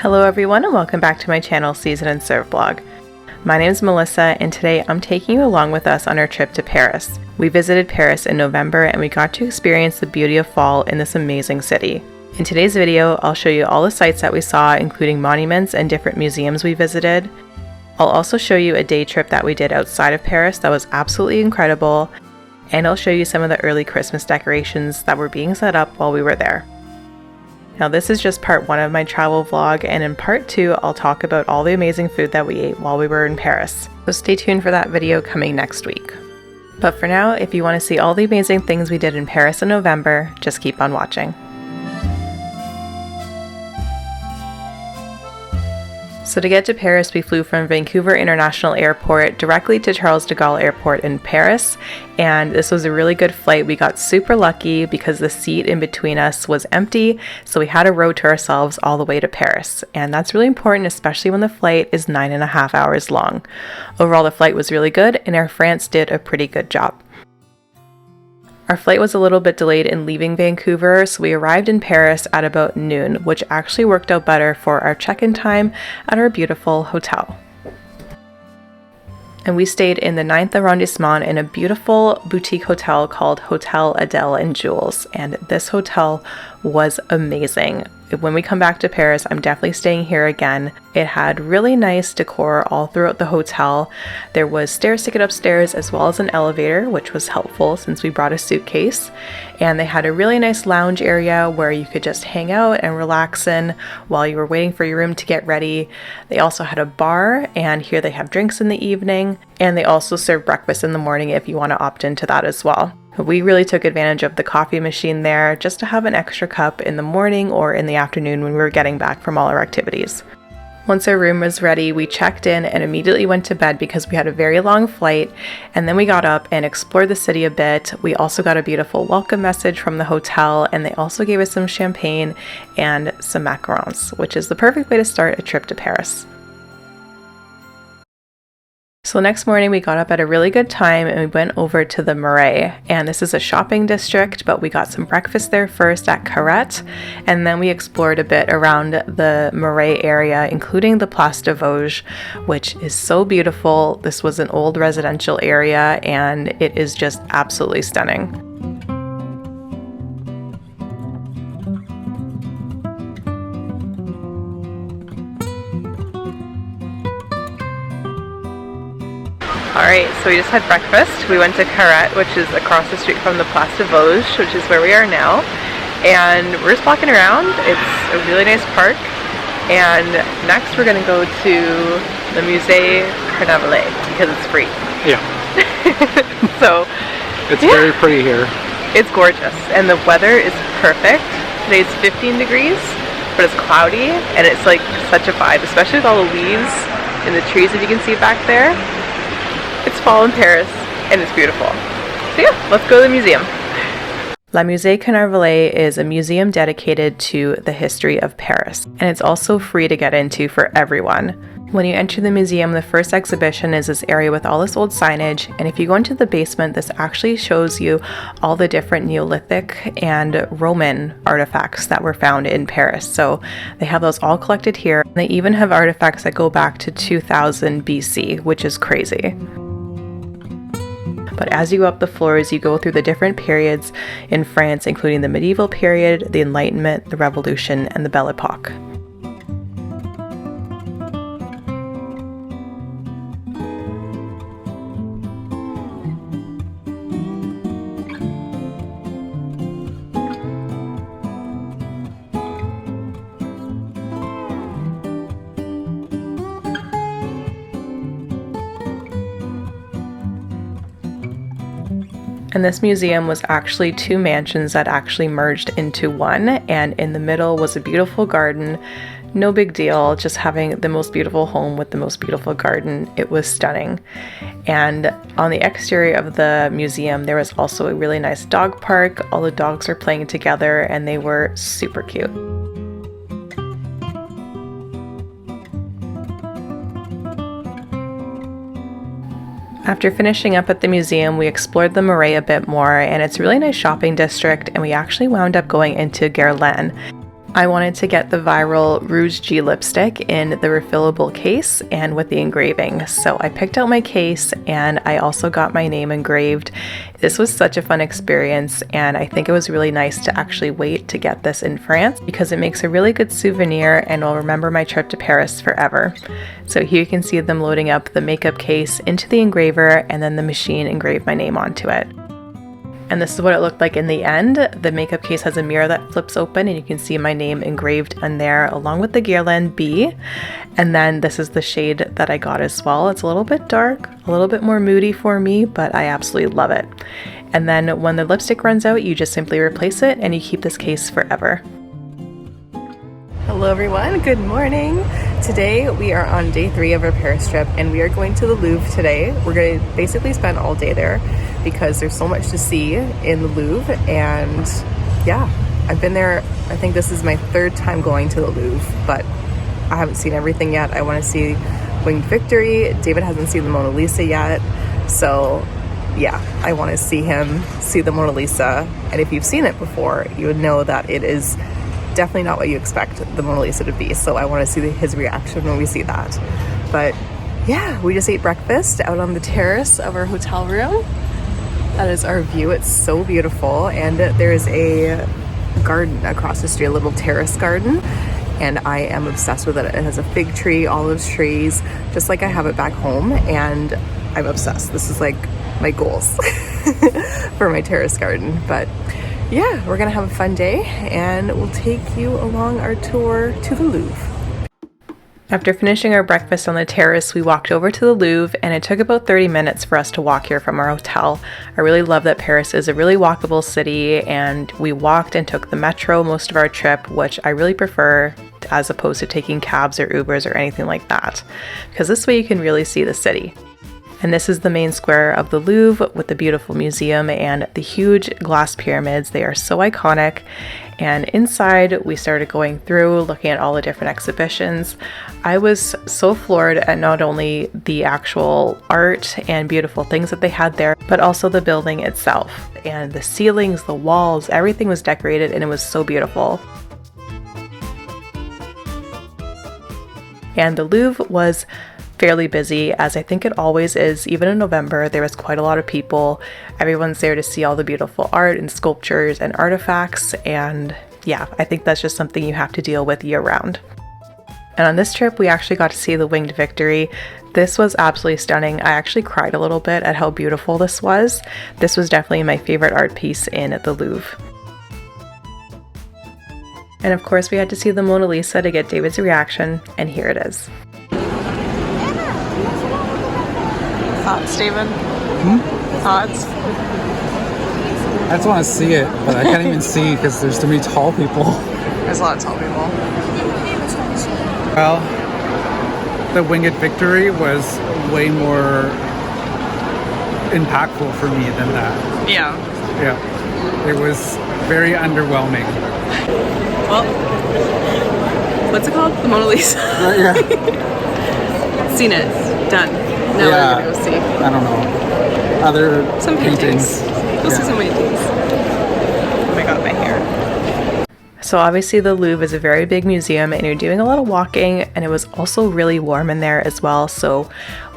Hello everyone and welcome back to my channel Season and Serve blog. My name is Melissa and today I'm taking you along with us on our trip to Paris. We visited Paris in November and we got to experience the beauty of fall in this amazing city. In today's video, I'll show you all the sights that we saw, including monuments and different museums we visited. I'll also show you a day trip that we did outside of Paris that was absolutely incredible, and I'll show you some of the early Christmas decorations that were being set up while we were there. Now this is just part one of my travel vlog, and in part two I'll talk about all the amazing food that we ate while we were in Paris. So stay tuned for that video coming next week. But for now, if you want to see all the amazing things we did in Paris in November, just keep on watching. So to get to Paris, we flew from Vancouver International Airport directly to Charles de Gaulle Airport in Paris, and this was a really good flight. We got super lucky because the seat in between us was empty, so we had a row to ourselves all the way to Paris, and that's really important, especially when the flight is 9.5 hours long. Overall, the flight was really good, and Air France did a pretty good job. Our flight was a little bit delayed in leaving Vancouver, so we arrived in Paris at about noon, which actually worked out better for our check-in time at our beautiful hotel. And we stayed in the 9th arrondissement in a beautiful boutique hotel called Hotel Adele and Jules, and this hotel was amazing. When we come back to Paris, I'm definitely staying here again. It had really nice decor all throughout the hotel. There was stairs to get upstairs as well as an elevator, which was helpful since we brought a suitcase. And they had a really nice lounge area where you could just hang out and relax in while you were waiting for your room to get ready. They also had a bar, and here they have drinks in the evening. And they also serve breakfast in the morning if you want to opt into that as well. We really took advantage of the coffee machine there just to have an extra cup in the morning or in the afternoon when we were getting back from all our activities. Once our room was ready, we checked in and immediately went to bed because we had a very long flight, and then we got up and explored the city a bit. We also got a beautiful welcome message from the hotel, and they also gave us some champagne and some macarons, which is the perfect way to start a trip to Paris. So next morning we got up at a really good time and we went over to the Marais, and this is a shopping district, but we got some breakfast there first at Carrette, and then we explored a bit around the Marais area, including the Place de Vosges, which is so beautiful. This was an old residential area and it is just absolutely stunning. Alright, so we just had breakfast. We went to Carrette, which is across the street from the Place de Vosges, which is where we are now. And we're just walking around. It's a really nice park. And next we're going to go to the Musee Carnavalet because it's free. Yeah. So it's very pretty here. It's gorgeous. And the weather is perfect. Today's 15 degrees, but it's cloudy. And it's like such a vibe, especially with all the leaves in the trees, if you can see back there. It's fall in Paris, and it's beautiful. So yeah, let's go to the museum. La Musée Carnavalet is a museum dedicated to the history of Paris, and it's also free to get into for everyone. When you enter the museum, the first exhibition is this area with all this old signage, and if you go into the basement, this actually shows you all the different Neolithic and Roman artifacts that were found in Paris. So they have those all collected here. They even have artifacts that go back to 2000 BC, which is crazy. But as you go up the floors, you go through the different periods in France, including the medieval period, the Enlightenment, the Revolution, and the Belle Epoque. And this museum was actually two mansions that actually merged into one, and in the middle was a beautiful garden. No big deal, just having the most beautiful home with the most beautiful garden. It was stunning. And on the exterior of the museum, there was also a really nice dog park. All the dogs were playing together and they were super cute. After finishing up at the museum, we explored the Marais a bit more, and it's a really nice shopping district, and we actually wound up going into Guerlain. I wanted to get the viral Rouge G lipstick in the refillable case and with the engraving. So I picked out my case and I also got my name engraved. This was such a fun experience, and I think it was really nice to actually wait to get this in France because it makes a really good souvenir and will remember my trip to Paris forever. So here you can see them loading up the makeup case into the engraver, and then the machine engraved my name onto it. And this is what it looked like in the end. The makeup case has a mirror that flips open and you can see my name engraved in there along with the Guerlain B. And then this is the shade that I got as well. It's a little bit dark, a little bit more moody for me, but I absolutely love it. And then when the lipstick runs out, you just simply replace it and you keep this case forever. Hello everyone, good morning. Today we are on day 3 of our Paris trip and we are going to the Louvre today. We're going to basically spend all day there because there's so much to see in the Louvre, and yeah, I've been there. I think this is my 3rd time going to the Louvre, but I haven't seen everything yet. I want to see Winged Victory. David hasn't seen the Mona Lisa yet, so yeah, I want to see him see the Mona Lisa, and if you've seen it before, you would know that it is definitely not what you expect the Mona Lisa to be, so I want to see his reaction when we see that. But yeah, we just ate breakfast out on the terrace of our hotel room. That is our view. It's so beautiful, and there is a garden across the street, a little terrace garden, and I am obsessed with it. It has a fig tree, olive trees, just like I have it back home, and I'm obsessed. This is like my goals for my terrace garden. But yeah, we're gonna have a fun day and we'll take you along our tour to the Louvre. After finishing our breakfast on the terrace, we walked over to the Louvre, and it took about 30 minutes for us to walk here from our hotel. I really love that Paris is a really walkable city, and we walked and took the metro most of our trip, which I really prefer as opposed to taking cabs or Ubers or anything like that, because this way you can really see the city. And this is the main square of the Louvre with the beautiful museum and the huge glass pyramids. They are so iconic. And inside, we started going through, looking at all the different exhibitions. I was so floored at not only the actual art and beautiful things that they had there, but also the building itself. And the ceilings, the walls, everything was decorated, and it was so beautiful. And the Louvre was fairly busy, as I think it always is. Even in November, there was quite a lot of people. Everyone's there to see all the beautiful art and sculptures and artifacts, and yeah, I think that's just something you have to deal with year round. And on this trip, we actually got to see the Winged Victory. This was absolutely stunning. I actually cried a little bit at how beautiful this was. This was definitely my favorite art piece in the Louvre. And of course, we had to see the Mona Lisa to get David's reaction, and here it is. Thoughts, David? Thoughts? I just want to see it, but I can't even see because there's too many tall people. There's a lot of tall people. Well, the Winged Victory was way more impactful for me than that. Yeah. Yeah. It was very underwhelming. Well, what's it called? The Mona Lisa. Yeah. Seen it. Done. Now Yeah. we're gonna go see. I don't know. Other Some paintings. We'll see some paintings. Oh my god, my hair. So obviously the Louvre is a very big museum, and you're doing a lot of walking, and it was also really warm in there as well, so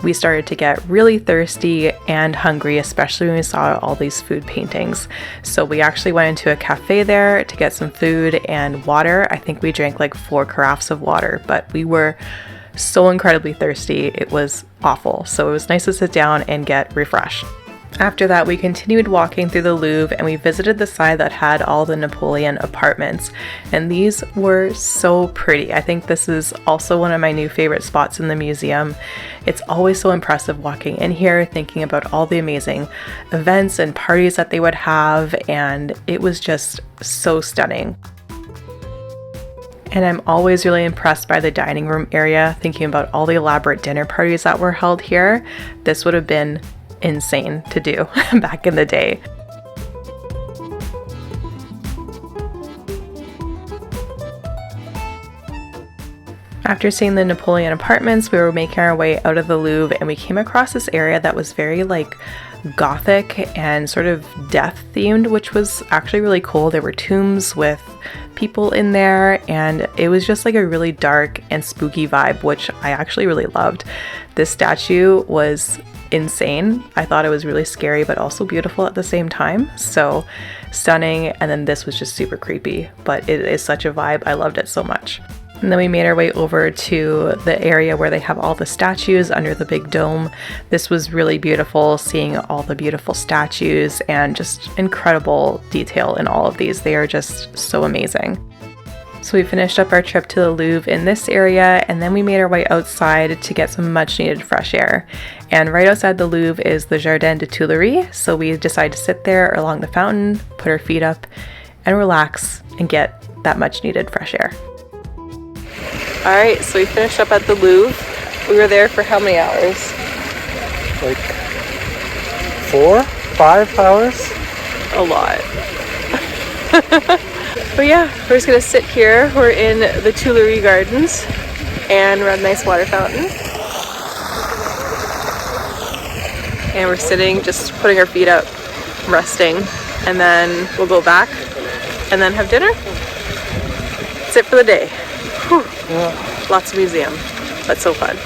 we started to get really thirsty and hungry, especially when we saw all these food paintings. So we actually went into a cafe there to get some food and water. I think we drank like 4 carafes of water, but we were so incredibly thirsty, it was awful. So it was nice to sit down and get refreshed. After that, we continued walking through the Louvre, and we visited the side that had all the Napoleon apartments, and these were so pretty. I think this is also one of my new favorite spots in the museum. It's always so impressive walking in here, thinking about all the amazing events and parties that they would have, and it was just so stunning. And I'm always really impressed by the dining room area, thinking about all the elaborate dinner parties that were held here. This would have been insane to do back in the day. After seeing the Napoleon apartments, we were making our way out of the Louvre, and we came across this area that was very like gothic and sort of death themed, which was actually really cool. There were tombs with people in there, and it was just like a really dark and spooky vibe, which I actually really loved. This statue was insane. I thought it was really scary but also beautiful at the same time. So stunning. And then this was just super creepy, but it is such a vibe. I loved it so much. And then we made our way over to the area where they have all the statues under the big dome. This was really beautiful, seeing all the beautiful statues and just incredible detail in all of these. They are just so amazing. So we finished up our trip to the Louvre in this area, and then we made our way outside to get some much needed fresh air. And right outside the Louvre is the Jardin de Tuileries, so we decided to sit there along the fountain, put our feet up, and relax and get that much needed fresh air. Alright, so we finished up at the Louvre. We were there for how many hours? Like 4, 5 hours? A lot. But yeah, we're just gonna sit here. We're in the Tuileries Gardens and we're at a nice water fountain. And we're sitting, just putting our feet up, resting. And then we'll go back and then have dinner. That's it for the day. Whew. Yeah. Lots of museum, but so fun.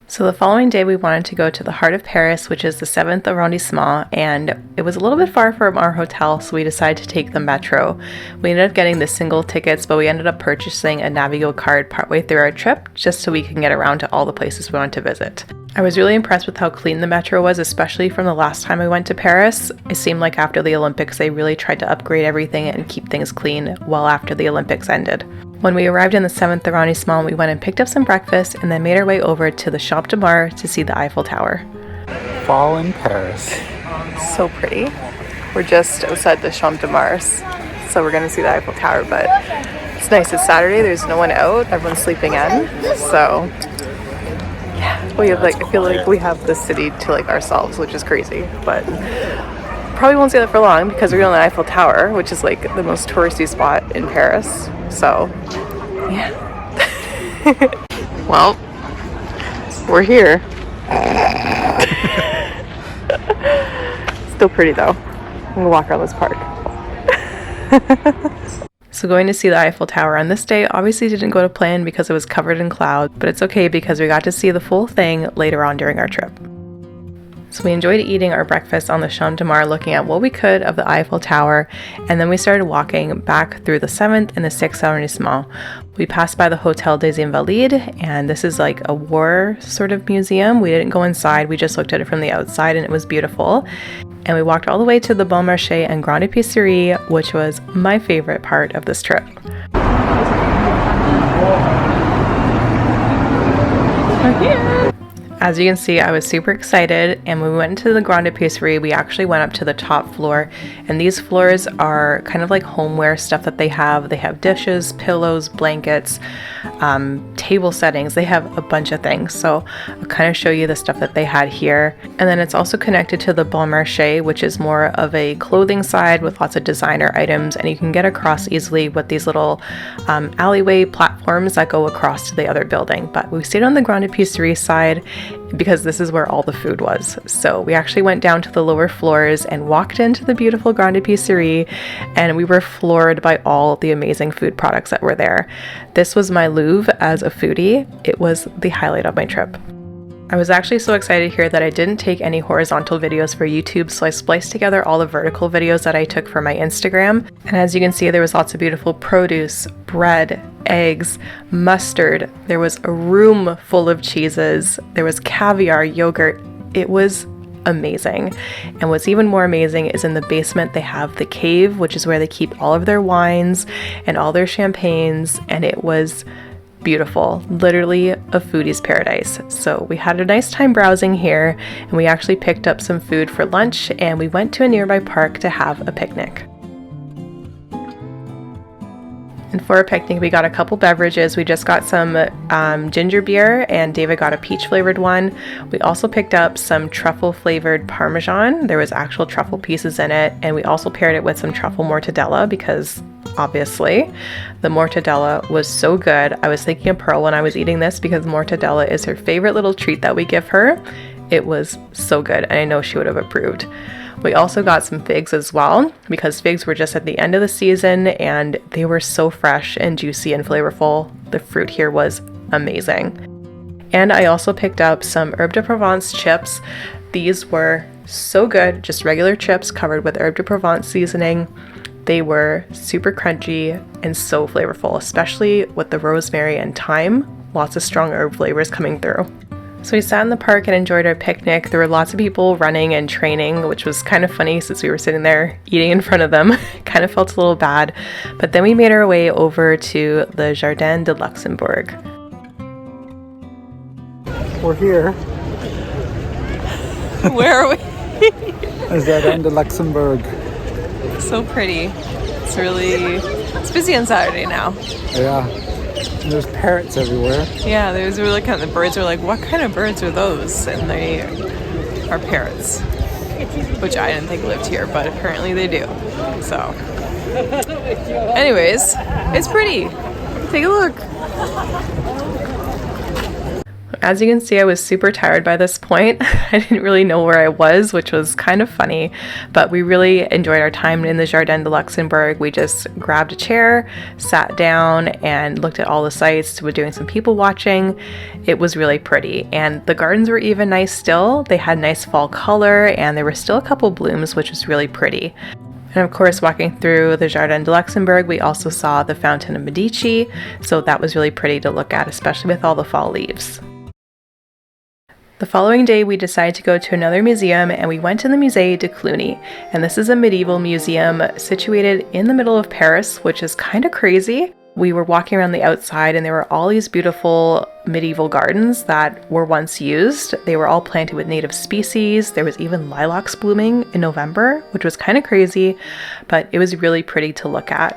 So the following day we wanted to go to the heart of Paris, which is the 7th arrondissement, and it was a little bit far from our hotel, so we decided to take the metro. We ended up getting the single tickets, but we ended up purchasing a Navigo card partway through our trip, just so we can get around to all the places we wanted to visit. I was really impressed with how clean the metro was, especially from the last time I went to Paris. It seemed like after the Olympics, they really tried to upgrade everything and keep things clean well after the Olympics ended. When we arrived in the 7th arrondissement, we went and picked up some breakfast and then made our way over to the Chateau de Fontainebleau to see the Eiffel Tower. Fall in Paris. So pretty. We're just outside the Chateau de Fontainebleau, so we're gonna see the Eiffel Tower, but it's nice. It's Saturday, there's no one out, everyone's sleeping in, so yeah, we have I feel like we have the city to ourselves, which is crazy, but probably won't stay there for long because we're going to the Eiffel Tower, which is the most touristy spot in Paris. So, yeah. Well, we're here. Still pretty though. I'm gonna walk around this park. So going to see the Eiffel Tower on this day obviously didn't go to plan because it was covered in cloud, but it's okay because we got to see the full thing later on during our trip. So we enjoyed eating our breakfast on the Chateau de Fontainebleau, looking at what we could of the Eiffel Tower, and then we started walking back through the 7th and the 6th arrondissement. We passed by the Hotel des Invalides, and this is like a war sort of museum. We didn't go inside, we just looked at it from the outside, and it was beautiful. And we walked all the way to the Bon Marché and Grande Épicerie, which was my favorite part of this trip. As you can see, I was super excited, and when we went into the Grande Épicerie, we actually went up to the top floor, and these floors are kind of like homeware stuff that they have. They have dishes, pillows, blankets, table settings. They have a bunch of things, so I'll kind of show you the stuff that they had here. And then it's also connected to the Bon Marché, which is more of a clothing side with lots of designer items, and you can get across easily with these little alleyway platforms that go across to the other building. But we stayed on the Grande Épicerie side because this is where all the food was. So we actually went down to the lower floors and walked into the beautiful Grande Épicerie, and we were floored by all the amazing food products that were there. This was my Louvre as a foodie. It was the highlight of my trip. I was actually so excited here that I didn't take any horizontal videos for YouTube, so I spliced together all the vertical videos that I took for my Instagram. And as you can see, there was lots of beautiful produce, bread, eggs, mustard. There was a room full of cheeses. There was caviar, yogurt. It was amazing. And what's even more amazing is in the basement they have the cave, which is where they keep all of their wines and all their champagnes, and it was beautiful, literally a foodie's paradise. So we had a nice time browsing here, and we actually picked up some food for lunch, and we went to a nearby park to have a picnic. And for a picnic, we got a couple beverages. We just got some ginger beer, and David got a peach flavored one. We also picked up some truffle flavored Parmesan. There was actual truffle pieces in it, and we also paired it with some truffle mortadella because obviously the mortadella was so good. I was thinking of Pearl when I was eating this because mortadella is her favorite little treat that we give her. It was so good, and I know she would have approved. We also got some figs as well, because figs were just at the end of the season and they were so fresh and juicy and flavorful. The fruit here was amazing. And I also picked up some Herbe de Provence chips. These were so good, just regular chips covered with Herbe de Provence seasoning. They were super crunchy and so flavorful, especially with the rosemary and thyme. Lots of strong herb flavors coming through. So we sat in the park and enjoyed our picnic. There were lots of people running and training, which was kind of funny since we were sitting there eating in front of them. Kind of felt a little bad. But then we made our way over to the Jardin de Luxembourg. We're here. Where are we? Jardin de Luxembourg. So pretty. It's busy on Saturday now. Yeah. And there's parrots everywhere. Yeah, there's really kind of, the birds are like, what kind of birds are those? And they are parrots, which I didn't think lived here, but apparently they do. So, anyways, it's pretty. Take a look. As you can see, I was super tired by this point. I didn't really know where I was, which was kind of funny, but we really enjoyed our time in the Jardin de Luxembourg. We just grabbed a chair, sat down, and looked at all the sights. We were doing some people watching. It was really pretty, and the gardens were even nice still. They had nice fall color, and there were still a couple blooms, which was really pretty. And of course, walking through the Jardin de Luxembourg, we also saw the Fountain of Medici, so that was really pretty to look at, especially with all the fall leaves. The following day, we decided to go to another museum, and we went to the Musée de Cluny. And this is a medieval museum situated in the middle of Paris, which is kind of crazy. We were walking around the outside, and there were all these beautiful medieval gardens that were once used. They were all planted with native species. There was even lilacs blooming in November, which was kind of crazy, but it was really pretty to look at.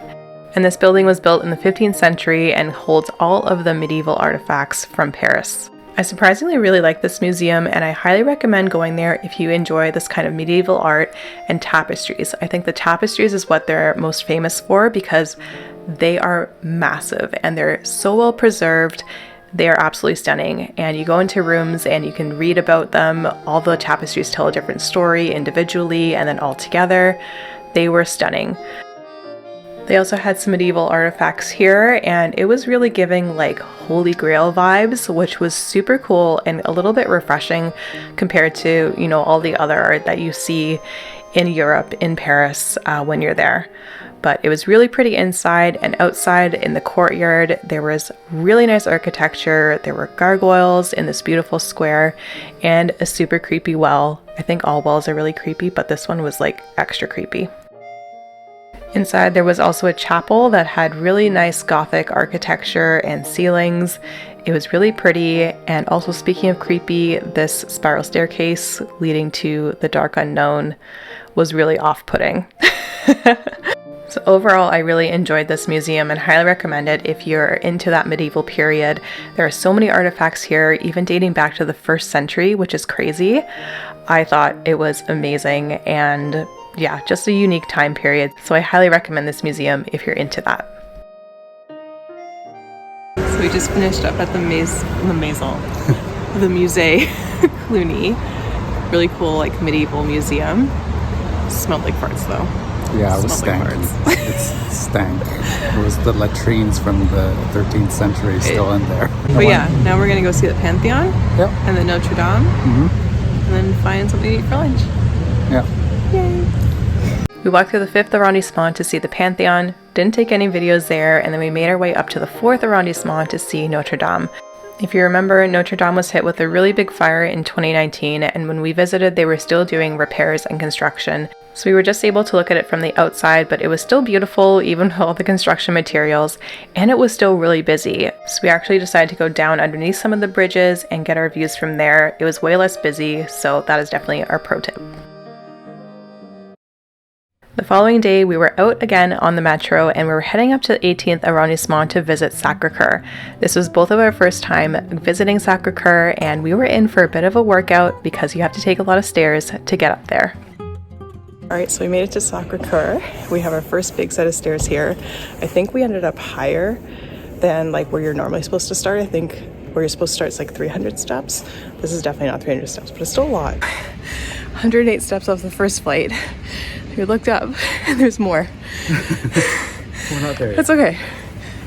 And this building was built in the 15th century and holds all of the medieval artifacts from Paris. I surprisingly really like this museum, and I highly recommend going there if you enjoy this kind of medieval art and tapestries. I think the tapestries is what they're most famous for because they are massive and they're so well preserved. They are absolutely stunning, and you go into rooms and you can read about them. All the tapestries tell a different story individually and then all together. They were stunning. They also had some medieval artifacts here, and it was really giving like Holy Grail vibes, which was super cool and a little bit refreshing compared to, you know, all the other art that you see in Europe, in Paris, when you're there. But it was really pretty inside, and outside in the courtyard, there was really nice architecture. There were gargoyles in this beautiful square and a super creepy well. I think all wells are really creepy, but this one was like extra creepy. Inside there was also a chapel that had really nice Gothic architecture and ceilings. It was really pretty, and also speaking of creepy, this spiral staircase leading to the dark unknown was really off-putting. So overall, I really enjoyed this museum and highly recommend it if you're into that medieval period. There are so many artifacts here, even dating back to the 1st century, which is crazy. I thought it was amazing, and yeah, just a unique time period. So I highly recommend this museum if you're into that. So we just finished up at the Musée Cluny. Really cool, like medieval museum. Smelled like farts though. Yeah, it was stank. It stank. It was the latrines from the 13th century still in there. But yeah, now we're gonna go see the Pantheon. Yep. And the Notre-Dame. And then find something to eat for lunch. Yeah. Yay. We walked through the 5th arrondissement to see the Pantheon, didn't take any videos there, and then we made our way up to the 4th arrondissement to see Notre-Dame. If you remember, Notre-Dame was hit with a really big fire in 2019, and when we visited, they were still doing repairs and construction. So we were just able to look at it from the outside, but it was still beautiful, even with all the construction materials, and it was still really busy. So we actually decided to go down underneath some of the bridges and get our views from there. It was way less busy, so that is definitely our pro tip. The following day, we were out again on the metro, and we were heading up to the 18th arrondissement to visit Sacre-Coeur. This was both of our first time visiting Sacre-Coeur, and we were in for a bit of a workout because you have to take a lot of stairs to get up there. Alright, so we made it to Sacre-Coeur. We have our first big set of stairs here. I think we ended up higher than like where you're normally supposed to start. I think where you're supposed to start is like 300 steps. This is definitely not 300 steps, but it's still a lot. 108 steps off the first flight. We looked up and there's more. We're not there yet. It's okay.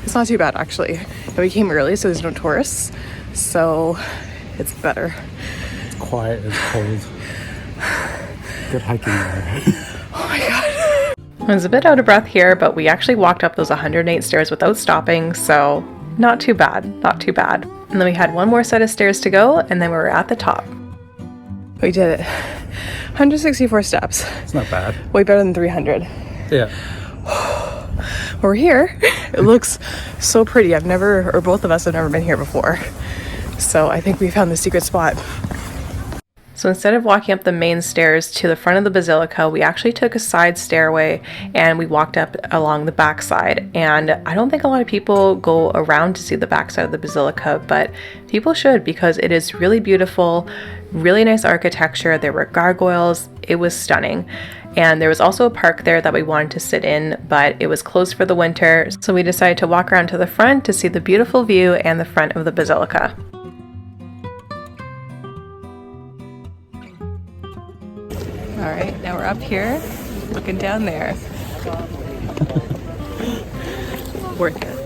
It's not too bad actually. And we came early, so there's no tourists, so it's better. It's quiet, it's cold. Good hiking there. Oh my god. I was a bit out of breath here, but we actually walked up those 108 stairs without stopping, so not too bad, not too bad. And then we had one more set of stairs to go, and then we were at the top. We did it. 164 steps. It's not bad. Way better than 300. Yeah. We're here. It looks so pretty. Both of us have never been here before. So I think we found the secret spot. So instead of walking up the main stairs to the front of the basilica, we actually took a side stairway and we walked up along the back side. And I don't think a lot of people go around to see the back side of the basilica, but people should, because it is really beautiful, really nice architecture. There were gargoyles. It was stunning. And there was also a park there that we wanted to sit in, but it was closed for the winter. So we decided to walk around to the front to see the beautiful view and the front of the basilica. All right, now we're up here, looking down there. Worth it.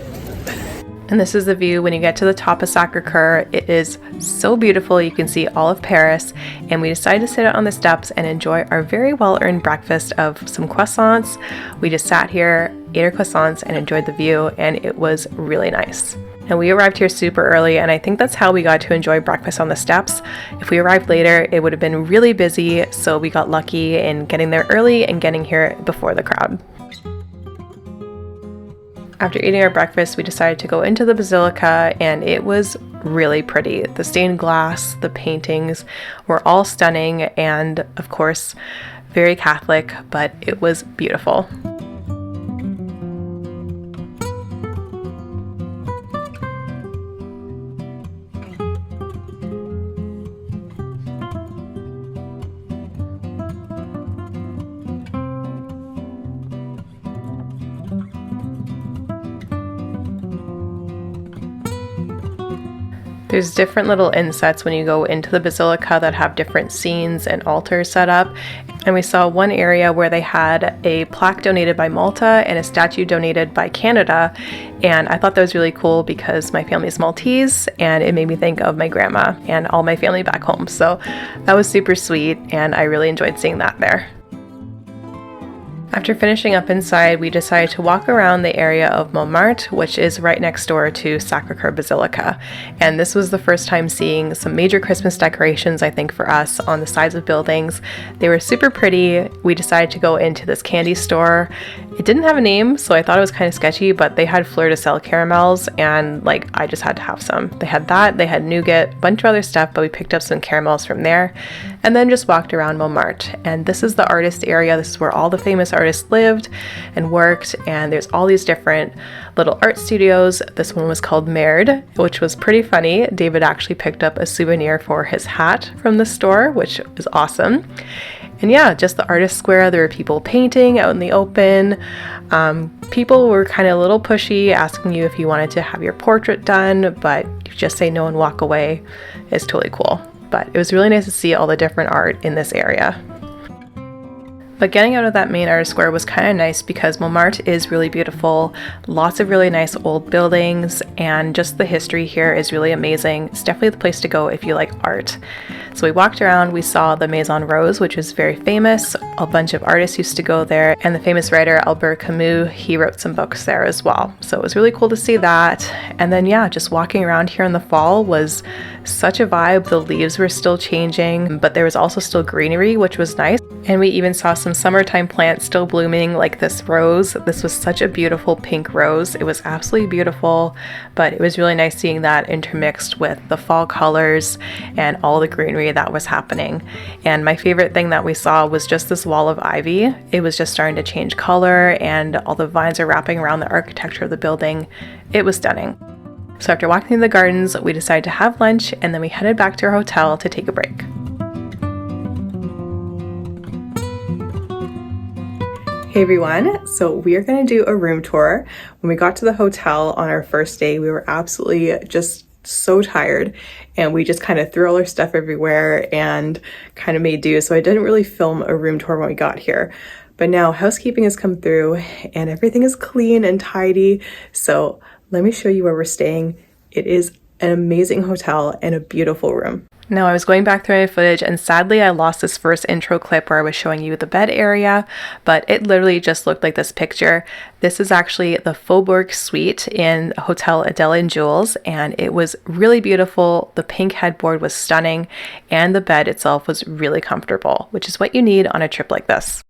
And this is the view when you get to the top of Sacre-Coeur. It is so beautiful. You can see all of Paris. And we decided to sit out on the steps and enjoy our very well-earned breakfast of some croissants. We just sat here, ate our croissants, and enjoyed the view, and it was really nice. And we arrived here super early, and I think that's how we got to enjoy breakfast on the steps. If we arrived later, it would have been really busy, so we got lucky in getting there early and getting here before the crowd. After eating our breakfast, we decided to go into the basilica, and it was really pretty. The stained glass, the paintings were all stunning, and of course, very Catholic, but it was beautiful. There's different little insets when you go into the basilica that have different scenes and altars set up. And we saw one area where they had a plaque donated by Malta and a statue donated by Canada. And I thought that was really cool because my family is Maltese, and it made me think of my grandma and all my family back home. So that was super sweet, and I really enjoyed seeing that there. After finishing up inside, we decided to walk around the area of Montmartre, which is right next door to Sacre-Coeur Basilica. And this was the first time seeing some major Christmas decorations, I think, for us on the sides of buildings. They were super pretty. We decided to go into this candy store. It didn't have a name, so I thought it was kind of sketchy, but they had fleur-de-sel caramels, and I just had to have some. They had that, they had nougat, a bunch of other stuff, but we picked up some caramels from there, and then just walked around Montmartre. And this is the artist area. This is where all the famous artists lived and worked, and there's all these different little art studios. This one was called Merde, which was pretty funny. David actually picked up a souvenir for his hat from the store, which was awesome. And yeah, just the artist square. There were people painting out in the open. People were kind of a little pushy, asking you if you wanted to have your portrait done, but you just say no and walk away. It's totally cool. But it was really nice to see all the different art in this area. But getting out of that main artist square was kind of nice because Montmartre is really beautiful, lots of really nice old buildings, and just the history here is really amazing. It's definitely the place to go if you like art. So we walked around, we saw the Maison Rose, which is very famous. A bunch of artists used to go there, and the famous writer Albert Camus, he wrote some books there as well. So it was really cool to see that. And then yeah, just walking around here in the fall was such a vibe. The leaves were still changing, but there was also still greenery, which was nice. And we even saw some summertime plants still blooming, like this rose. This was such a beautiful pink rose. It was absolutely beautiful, but it was really nice seeing that intermixed with the fall colors and all the greenery that was happening. And my favorite thing that we saw was just this wall of ivy. It was just starting to change color, and all the vines are wrapping around the architecture of the building. It was stunning. So after walking through the gardens, we decided to have lunch, and then we headed back to our hotel to take a break. Hey everyone, so we are going to do a room tour. When we got to the hotel on our first day, we were absolutely just so tired, and we just kind of threw all our stuff everywhere and kind of made do. So I didn't really film a room tour when we got here. But now housekeeping has come through and everything is clean and tidy. So let me show you where we're staying. It is an amazing hotel and a beautiful room. Now, I was going back through my footage and sadly I lost this first intro clip where I was showing you the bed area, but it literally just looked like this picture. This is actually the Faubourg suite in Hotel Adèle and Jules, and it was really beautiful. The pink headboard was stunning and the bed itself was really comfortable, which is what you need on a trip like this.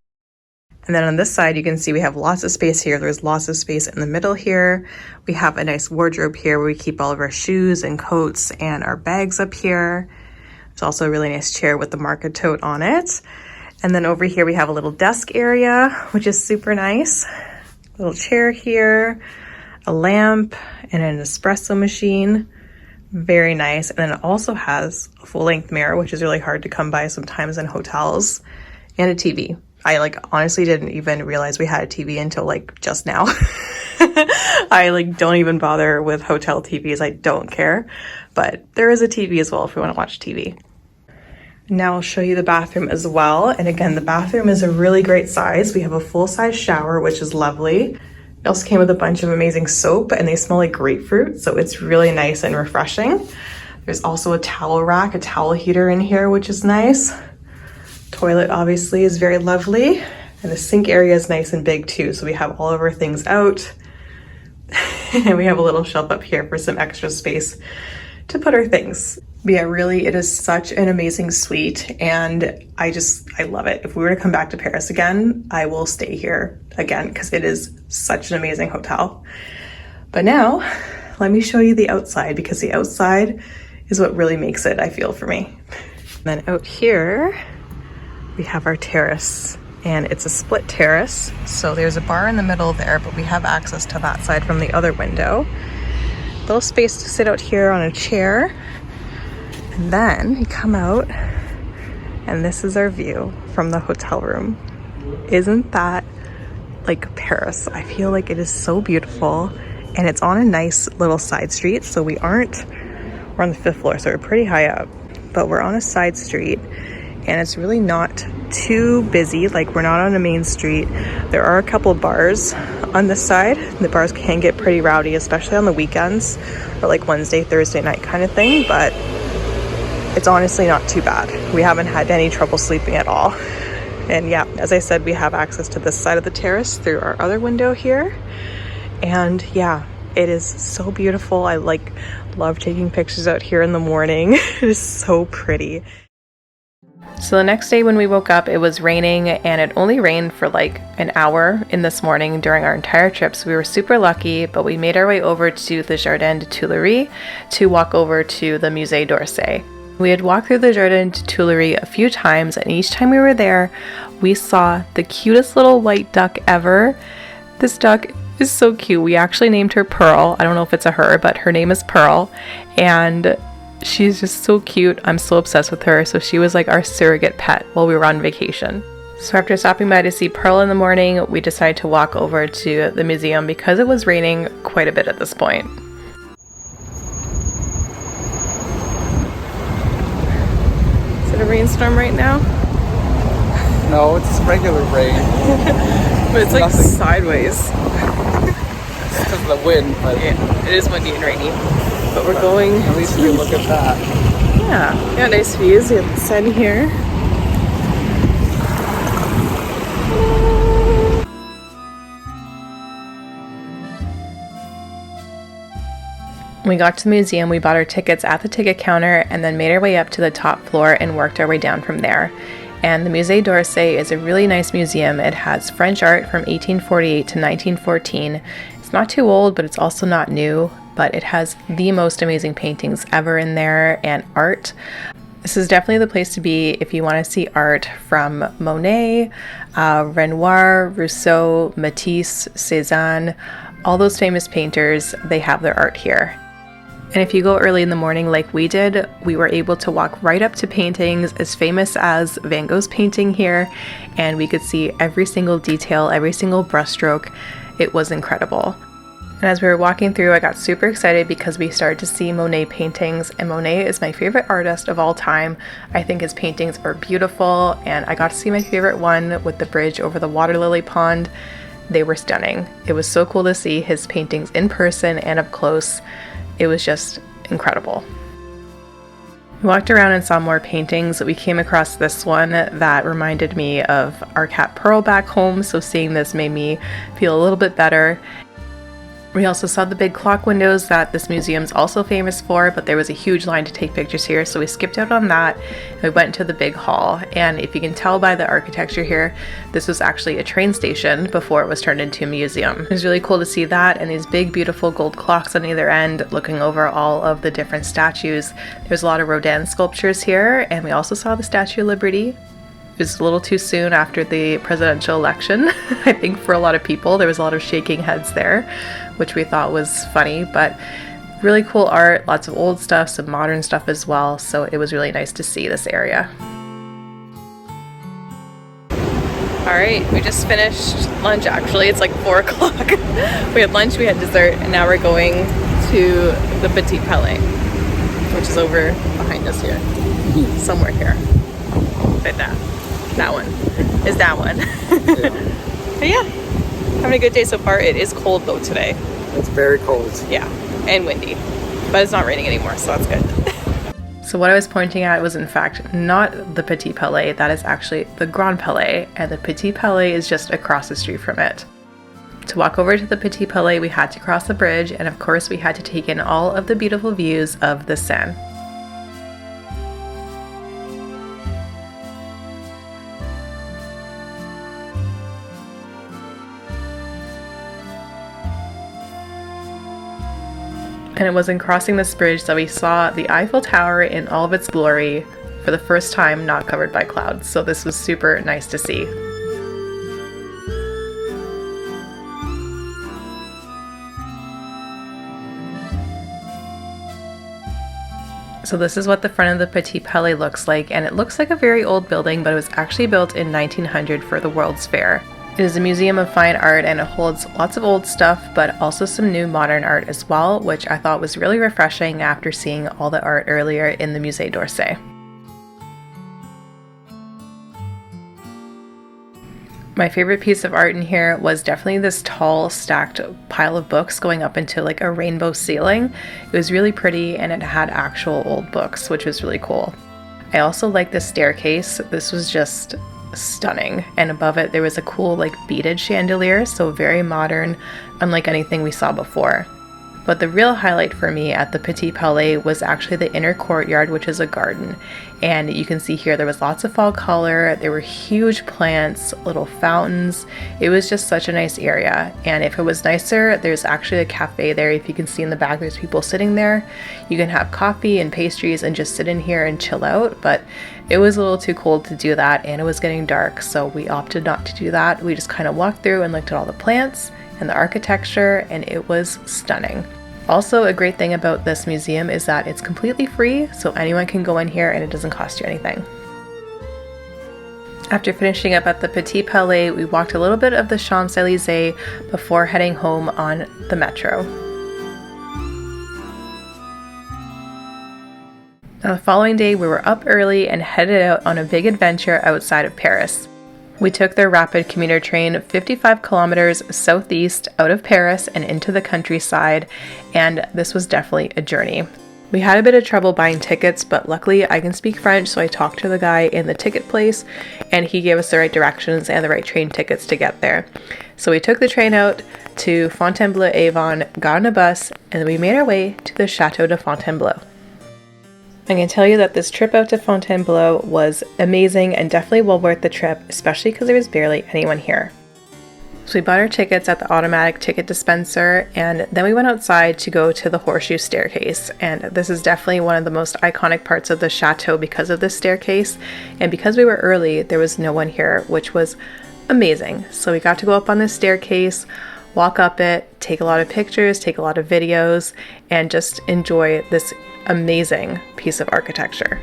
And then on this side, you can see we have lots of space here. There's lots of space in the middle here. We have a nice wardrobe here where we keep all of our shoes and coats and our bags up here. There's also a really nice chair with the market tote on it. And then over here, we have a little desk area, which is super nice. Little chair here, a lamp, and an espresso machine. Very nice. And then it also has a full-length mirror, which is really hard to come by sometimes in hotels, and a TV. I honestly didn't even realize we had a TV until just now. I don't even bother with hotel TVs. I don't care. But there is a TV as well if we want to watch TV. Now I'll show you the bathroom as well. And again, the bathroom is a really great size. We have a full-size shower, which is lovely. It also came with a bunch of amazing soap and they smell like grapefruit. So it's really nice and refreshing. There's also a towel rack, a towel heater in here, which is nice. Toilet obviously is very lovely, and the sink area is nice and big too, so we have all of our things out. And we have a little shelf up here for some extra space to put our things. But yeah, really, it is such an amazing suite, and I love it. If we were to come back to Paris again, I will stay here again because it is such an amazing hotel. But now, let me show you the outside, because the outside is what really makes it, I feel, for me. And then out here, we have our terrace, and it's a split terrace. So there's a bar in the middle there, but we have access to that side from the other window. Little space to sit out here on a chair. And then you come out, and this is our view from the hotel room. Isn't that like Paris? I feel like it is so beautiful, and it's on a nice little side street. So we're on the 5th floor, so we're pretty high up, but we're on a side street. And it's really not too busy. We're not on a main street. There are a couple of bars on this side. The bars can get pretty rowdy, especially on the weekends, or Wednesday, Thursday night kind of thing, but it's honestly not too bad. We haven't had any trouble sleeping at all. And yeah, as I said, we have access to this side of the terrace through our other window here. And yeah, it is so beautiful. I love taking pictures out here in the morning. It is so pretty. So the next day when we woke up, it was raining, and it only rained for an hour in this morning during our entire trip. So we were super lucky, but we made our way over to the Jardin des Tuileries to walk over to the Musée d'Orsay. We had walked through the Jardin des Tuileries a few times, and each time we were there, we saw the cutest little white duck ever. This duck is so cute. We actually named her Pearl. I don't know if it's a her, but her name is Pearl, and she's just so cute. I'm so obsessed with her. So she was our surrogate pet while we were on vacation. So after stopping by to see Pearl in the morning, we decided to walk over to the museum because it was raining quite a bit at this point. Is it a rainstorm right now? No, it's regular rain. But it's nothing. Sideways. It's because of the wind, but yeah, it is windy and rainy. But we're going. At least we can look at that. Yeah, nice views. We have the sun here. When we got to the museum, we bought our tickets at the ticket counter and then made our way up to the top floor and worked our way down from there. And the Musée d'Orsay is a really nice museum. It has French art from 1848 to 1914. It's not too old, but it's also not new. But it has the most amazing paintings ever in there, and art. This is definitely the place to be if you want to see art from Monet, Renoir, Rousseau, Matisse, Cézanne, all those famous painters. They have their art here. And if you go early in the morning like we did, we were able to walk right up to paintings as famous as Van Gogh's painting here, and we could see every single detail, every single brushstroke. It was incredible. And as we were walking through, I got super excited because we started to see Monet paintings, and Monet is my favorite artist of all time. I think his paintings are beautiful, and I got to see my favorite one with the bridge over the water lily pond. They were stunning. It was so cool to see his paintings in person and up close. It was just incredible. We walked around and saw more paintings. We came across this one that reminded me of our cat Pearl back home, so seeing this made me feel a little bit better. We also saw the big clock windows that this museum's also famous for, but there was a huge line to take pictures here, so we skipped out on that and we went to the big hall. And if you can tell by the architecture here, this was actually a train station before it was turned into a museum. It was really cool to see that, and these big beautiful gold clocks on either end looking over all of the different statues. There's a lot of Rodin sculptures here, and we also saw the Statue of Liberty. It was a little too soon after the presidential election, I think, for a lot of people. There was a lot of shaking heads there, which we thought was funny, but really cool art, lots of old stuff, some modern stuff as well, so it was really nice to see this area. Alright, we just finished lunch actually. It's like 4 o'clock. We had lunch, we had dessert, and now we're going to the Petit Palais, which is over behind us here. Somewhere here. Right there. That one is that one. But yeah, having a good day so far. It is cold though today. It's very cold. Yeah, and windy, but it's not raining anymore, so that's good. So what I was pointing at was in fact not the Petit Palais, that is actually the Grand Palais, and the Petit Palais is just across the street from it. To walk over to the Petit Palais, we had to cross the bridge, and of course we had to take in all of the beautiful views of the Seine. And it was in crossing this bridge that we saw the Eiffel Tower in all of its glory for the first time, not covered by clouds. So this was super nice to see. So this is what the front of the Petit Palais looks like, and it looks like a very old building, but it was actually built in 1900 for the World's Fair. It is a museum of fine art, and it holds lots of old stuff, but also some new modern art as well, which I thought was really refreshing after seeing all the art earlier in the Musée d'Orsay. My favorite piece of art in here was definitely this tall stacked pile of books going up into like a rainbow ceiling. It was really pretty, and it had actual old books, which was really cool. I also like this staircase. This was just stunning, and above it there was a cool like beaded chandelier, so very modern, unlike anything we saw before. But the real highlight for me at the Petit Palais was actually the inner courtyard, which is a garden. And you can see here there was lots of fall color, there were huge plants, little fountains. It was just such a nice area. And if it was nicer, there's actually a cafe there. If you can see in the back, there's people sitting there. You can have coffee and pastries and just sit in here and chill out. But it was a little too cold to do that, and it was getting dark, so we opted not to do that. We just kind of walked through and looked at all the plants and the architecture, and it was stunning. Also, a great thing about this museum is that it's completely free, so anyone can go in here and it doesn't cost you anything. After finishing up at the Petit Palais, we walked a little bit of the Champs-Élysées before heading home on the metro. Now, the following day, we were up early and headed out on a big adventure outside of Paris. We took the rapid commuter train 55 kilometers southeast out of Paris and into the countryside, and this was definitely a journey. We had a bit of trouble buying tickets, but luckily I can speak French, so I talked to the guy in the ticket place, and he gave us the right directions and the right train tickets to get there. So we took the train out to Fontainebleau-Avon, got on a bus, and then we made our way to the Chateau de Fontainebleau. I can tell you that this trip out to Fontainebleau was amazing and definitely well worth the trip, especially because there was barely anyone here. So we bought our tickets at the automatic ticket dispenser, and then we went outside to go to the horseshoe staircase. And this is definitely one of the most iconic parts of the chateau because of this staircase. And because we were early, there was no one here, which was amazing. So we got to go up on this staircase, walk up it, take a lot of pictures, take a lot of videos, and just enjoy this amazing piece of architecture.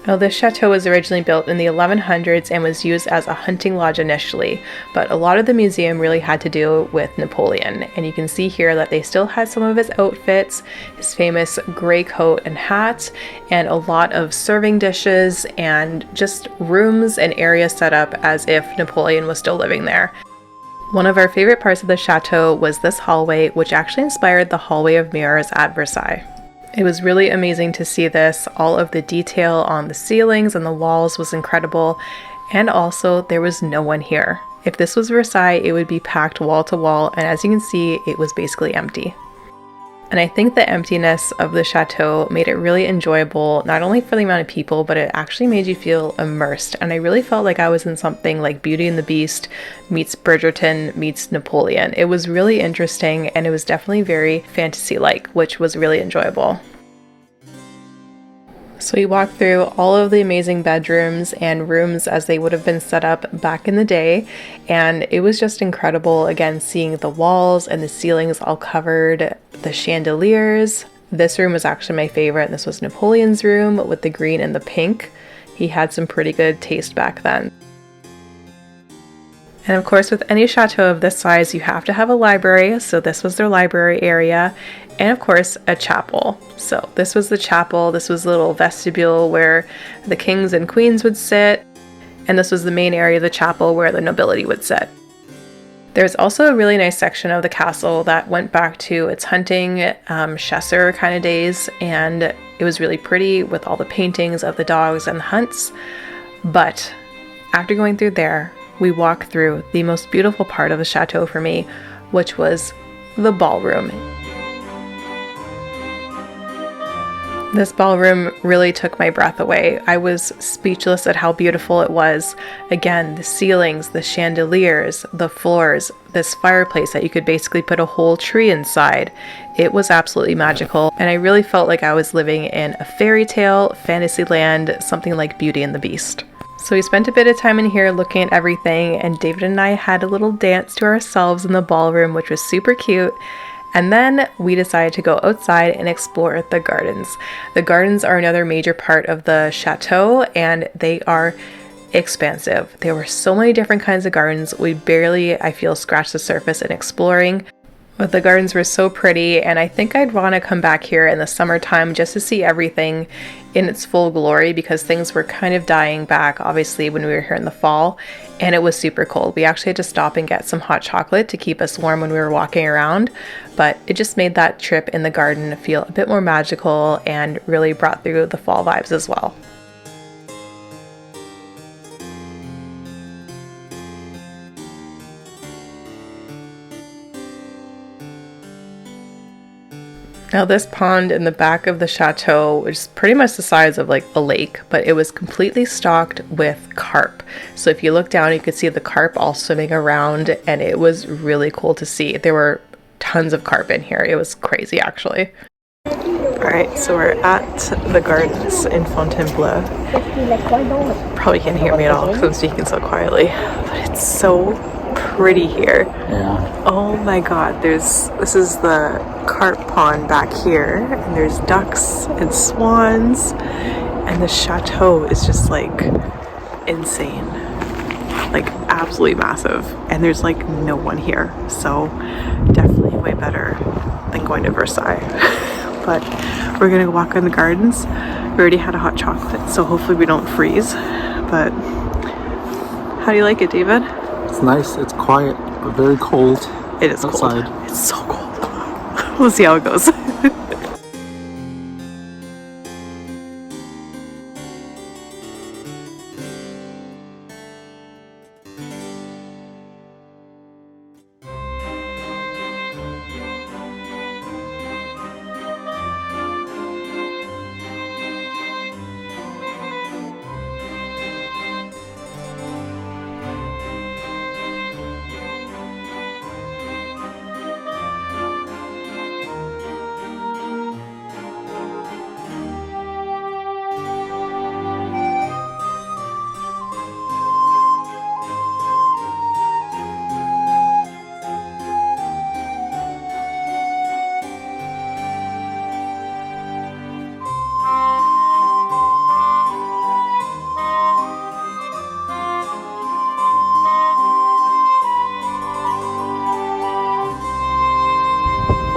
Now, this chateau was originally built in the 1100s and was used as a hunting lodge initially, but a lot of the museum really had to do with Napoleon. And you can see here that they still had some of his outfits, his famous gray coat and hat, and a lot of serving dishes and just rooms and areas set up as if Napoleon was still living there. One of our favorite parts of the chateau was this hallway, which actually inspired the Hallway of Mirrors at Versailles. It was really amazing to see this. All of the detail on the ceilings and the walls was incredible, and also there was no one here. If this was Versailles, it would be packed wall to wall, and as you can see, it was basically empty. And I think the emptiness of the chateau made it really enjoyable, not only for the amount of people, but it actually made you feel immersed. And I really felt like I was in something like Beauty and the Beast meets Bridgerton meets Napoleon. It was really interesting, and it was definitely very fantasy-like, which was really enjoyable. So we walked through all of the amazing bedrooms and rooms as they would have been set up back in the day, and it was just incredible, again, seeing the walls and the ceilings all covered, the chandeliers. This room was actually my favorite, and this was Napoleon's room with the green and the pink. He had some pretty good taste back then. And of course, with any chateau of this size, you have to have a library, so this was their library area, and of course, a chapel. So this was the chapel, this was the little vestibule where the kings and queens would sit, and this was the main area of the chapel where the nobility would sit. There's also a really nice section of the castle that went back to its hunting, chasseur kind of days, and it was really pretty with all the paintings of the dogs and the hunts. But after going through there, we walked through the most beautiful part of the chateau for me, which was the ballroom. This ballroom really took my breath away. I was speechless at how beautiful it was. Again, the ceilings, the chandeliers, the floors, this fireplace that you could basically put a whole tree inside. It was absolutely magical, and I really felt like I was living in a fairy tale, fantasy land, something like Beauty and the Beast. So we spent a bit of time in here looking at everything, and David and I had a little dance to ourselves in the ballroom, which was super cute. And then we decided to go outside and explore the gardens. The gardens are another major part of the chateau, and they are expansive. There were so many different kinds of gardens. We barely, I feel, scratched the surface in exploring. But the gardens were so pretty, and I think I'd want to come back here in the summertime just to see everything in its full glory, because things were kind of dying back, obviously, when we were here in the fall, and it was super cold. We actually had to stop and get some hot chocolate to keep us warm when we were walking around, but it just made that trip in the garden feel a bit more magical and really brought through the fall vibes as well. Now this pond in the back of the chateau was pretty much the size of like a lake, but it was completely stocked with carp. So if you look down, you could see the carp all swimming around, and it was really cool to see. There were tons of carp in here. It was crazy, actually. Alright, so we're at the gardens in Fontainebleau. Probably can't hear me at all because I'm speaking so quietly, but it's so pretty here. Yeah. Oh my god, this is the carp pond back here, and there's ducks and swans, and the chateau is just like insane, like absolutely massive, and there's like no one here, so definitely way better than going to Versailles. But we're gonna walk in the gardens. We already had a hot chocolate, so hopefully we don't freeze. But how do you like it, David? It's nice. It's quiet, but very cold. It is outside. Cold. It's so cold. We'll see how it goes.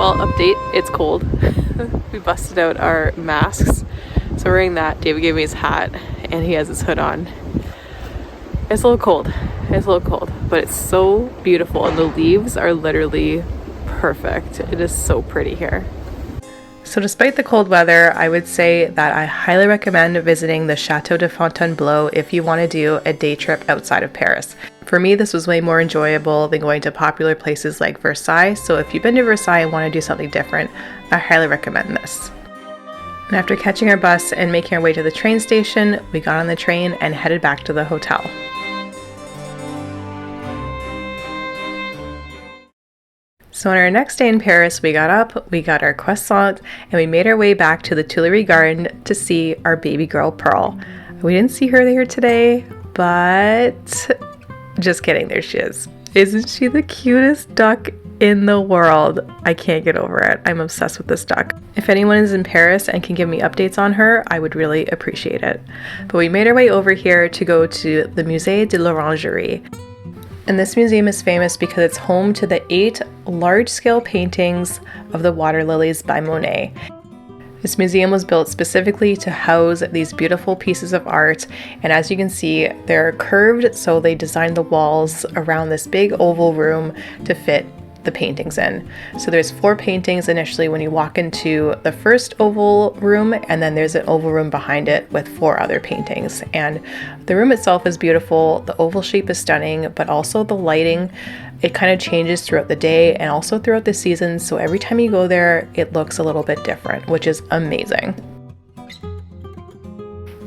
Well, update, it's cold. We busted out our masks. So we're wearing that. David gave me his hat and he has his hood on. It's a little cold. It's a little cold, but it's so beautiful and the leaves are literally perfect. It is so pretty here. So despite the cold weather, I would say that I highly recommend visiting the Chateau de Fontainebleau if you want to do a day trip outside of Paris. For me, this was way more enjoyable than going to popular places like Versailles, so if you've been to Versailles and want to do something different, I highly recommend this. And after catching our bus and making our way to the train station, we got on the train and headed back to the hotel. So on our next day in Paris, we got up, we got our croissant, and we made our way back to the Tuileries Garden to see our baby girl Pearl. We didn't see her there today, but just kidding, there she is. Isn't she the cutest duck in the world? I can't get over it. I'm obsessed with this duck. If anyone is in Paris and can give me updates on her, I would really appreciate it. But we made our way over here to go to the Musée de l'Orangerie. And this museum is famous because it's home to the 8 large-scale paintings of the water lilies by Monet. This museum was built specifically to house these beautiful pieces of art, and as you can see, they're curved, so they designed the walls around this big oval room to fit the paintings in. So there's 4 paintings initially when you walk into the first oval room, and then there's an oval room behind it with 4 other paintings. And the room itself is beautiful, the oval shape is stunning, but also the lighting, it kind of changes throughout the day and also throughout the seasons, so every time you go there, it looks a little bit different, which is amazing.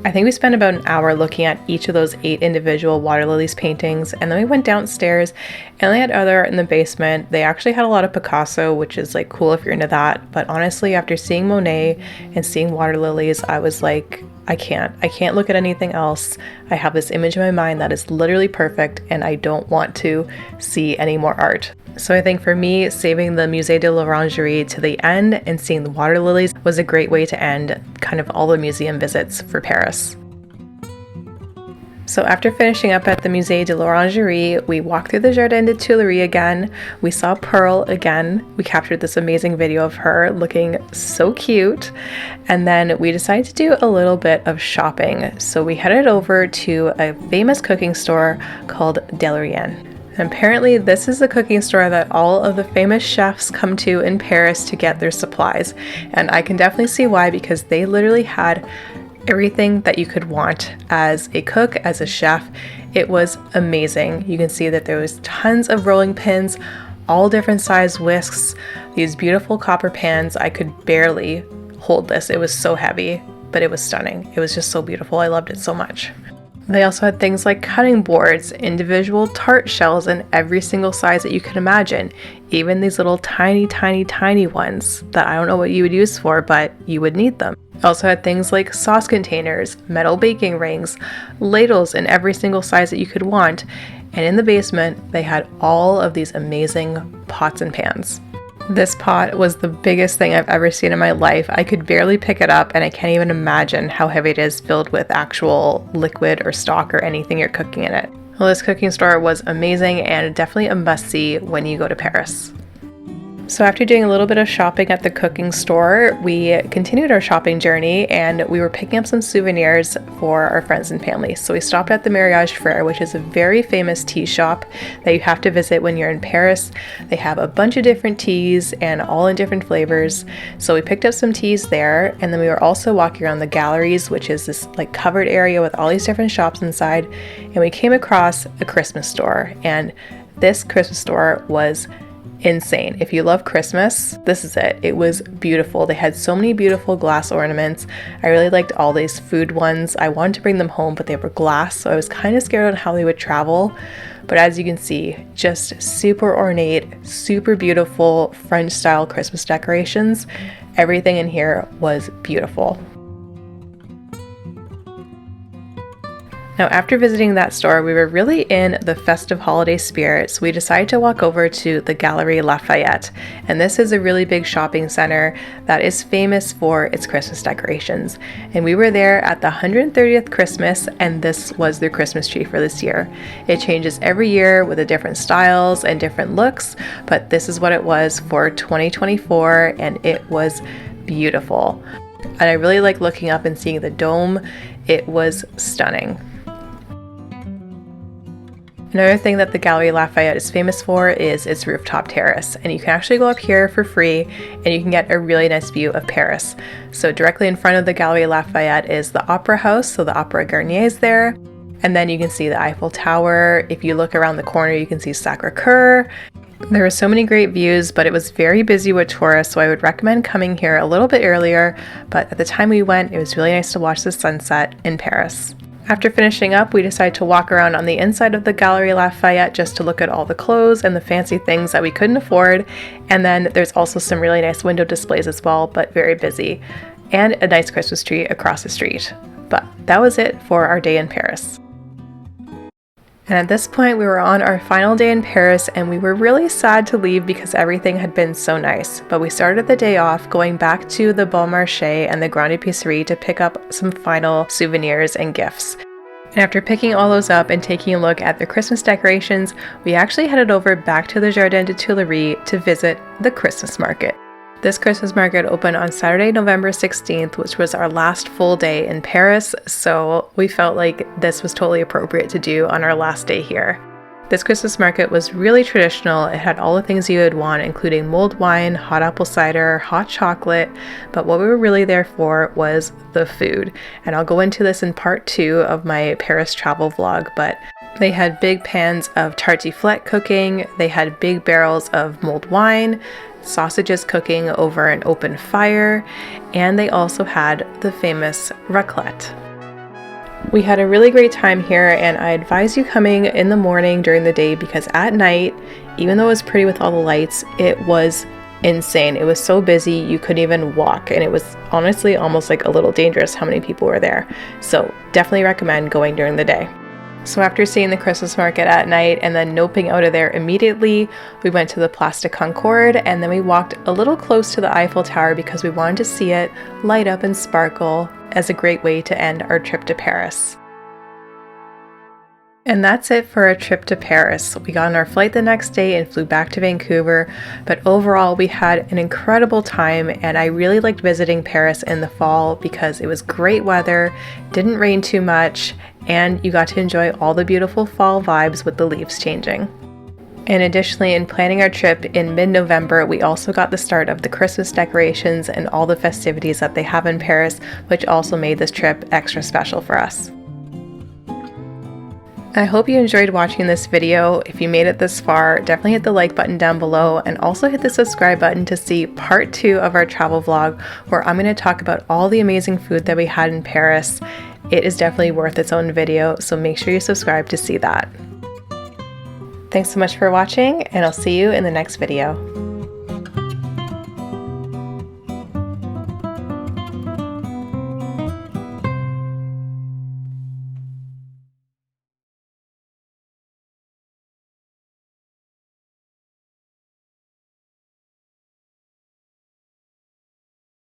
I think we spent about an hour looking at each of those 8 individual water lilies paintings, and then we went downstairs and they had other in the basement. They actually had a lot of Picasso, which is like cool if you're into that, but honestly, after seeing Monet and seeing water lilies, I was like, I can't look at anything else. I have this image in my mind that is literally perfect and I don't want to see any more art. So I think for me, saving the Musée de l'Orangerie to the end and seeing the water lilies was a great way to end kind of all the museum visits for Paris. So after finishing up at the Musée de l'Orangerie, we walked through the Jardin de Tuileries again. We saw Pearl again. We captured this amazing video of her looking so cute. And then we decided to do a little bit of shopping. So we headed over to a famous cooking store called Delrienne. And apparently this is the cooking store that all of the famous chefs come to in Paris to get their supplies. And I can definitely see why, because they literally had everything that you could want as a cook, as a chef. It was amazing. You can see that there was tons of rolling pins, all different size whisks, these beautiful copper pans. I could barely hold this. It was so heavy, but it was stunning. It was just so beautiful. I loved it so much. They also had things like cutting boards, individual tart shells in every single size that you could imagine. Even these little tiny, tiny, tiny ones that I don't know what you would use for, but you would need them. Also had things like sauce containers, metal baking rings, ladles in every single size that you could want. And in the basement, they had all of these amazing pots and pans. This pot was the biggest thing I've ever seen in my life. I could barely pick it up, and I can't even imagine how heavy it is filled with actual liquid or stock or anything you're cooking in it. Well, this cooking store was amazing and definitely a must-see when you go to Paris. So after doing a little bit of shopping at the cooking store, we continued our shopping journey and we were picking up some souvenirs for our friends and family. So we stopped at the Mariage Frere, which is a very famous tea shop that you have to visit when you're in Paris. They have a bunch of different teas and all in different flavors. So we picked up some teas there, and then we were also walking around the galleries, which is this like covered area with all these different shops inside. And we came across a Christmas store, and this Christmas store was insane. If you love Christmas, this is it. It was beautiful. They had so many beautiful glass ornaments. I really liked all these food ones. I wanted to bring them home, but they were glass, so I was kind of scared on how they would travel. But as you can see, just super ornate, super beautiful French style Christmas decorations. Everything in here was beautiful. Now, after visiting that store, we were really in the festive holiday spirit, so we decided to walk over to the Galeries Lafayette. And this is a really big shopping center that is famous for its Christmas decorations. And we were there at the 130th Christmas, and this was their Christmas tree for this year. It changes every year with the different styles and different looks, but this is what it was for 2024, and it was beautiful. And I really like looking up and seeing the dome. It was stunning. Another thing that the Galeries Lafayette is famous for is its rooftop terrace, and you can actually go up here for free and you can get a really nice view of Paris. So directly in front of the Galeries Lafayette is the Opera House, so the Opera Garnier is there, and then you can see the Eiffel Tower. If you look around the corner, you can see Sacre-Coeur. There were so many great views, but it was very busy with tourists, so I would recommend coming here a little bit earlier, but at the time we went, it was really nice to watch the sunset in Paris. After finishing up, we decided to walk around on the inside of the Galeries Lafayette just to look at all the clothes and the fancy things that we couldn't afford. And then there's also some really nice window displays as well, but very busy. And a nice Christmas tree across the street. But that was it for our day in Paris. And at this point, we were on our final day in Paris, and we were really sad to leave because everything had been so nice. But we started the day off going back to the Bon Marché and the Grande Épicerie to pick up some final souvenirs and gifts. And after picking all those up and taking a look at the Christmas decorations, we actually headed over back to the Jardin des Tuileries to visit the Christmas market. This Christmas market opened on Saturday, November 16th, which was our last full day in Paris, so we felt like this was totally appropriate to do on our last day here. This Christmas market was really traditional. It had all the things you would want, including mulled wine, hot apple cider, hot chocolate, but what we were really there for was the food. And I'll go into this in part 2 of my Paris travel vlog, but they had big pans of tartiflette cooking, they had big barrels of mulled wine, sausages cooking over an open fire, and they also had the famous raclette. We had a really great time here, and I advise you coming in the morning during the day because at night, even though it was pretty with all the lights, it was insane. It was so busy you couldn't even walk, and it was honestly almost like a little dangerous how many people were there. So definitely recommend going during the day. So after seeing the Christmas market at night and then noping out of there immediately, we went to the Place de Concorde, and then we walked a little close to the Eiffel Tower because we wanted to see it light up and sparkle as a great way to end our trip to Paris. And that's it for our trip to Paris. We got on our flight the next day and flew back to Vancouver, but overall we had an incredible time, and I really liked visiting Paris in the fall because it was great weather, didn't rain too much, and you got to enjoy all the beautiful fall vibes with the leaves changing. And additionally, in planning our trip in mid-November, we also got the start of the Christmas decorations and all the festivities that they have in Paris, which also made this trip extra special for us. I hope you enjoyed watching this video. If you made it this far, definitely hit the like button down below and also hit the subscribe button to see part 2 of our travel vlog, where I'm going to talk about all the amazing food that we had in Paris. It is definitely worth its own video, so make sure you subscribe to see that. Thanks so much for watching, and I'll see you in the next video.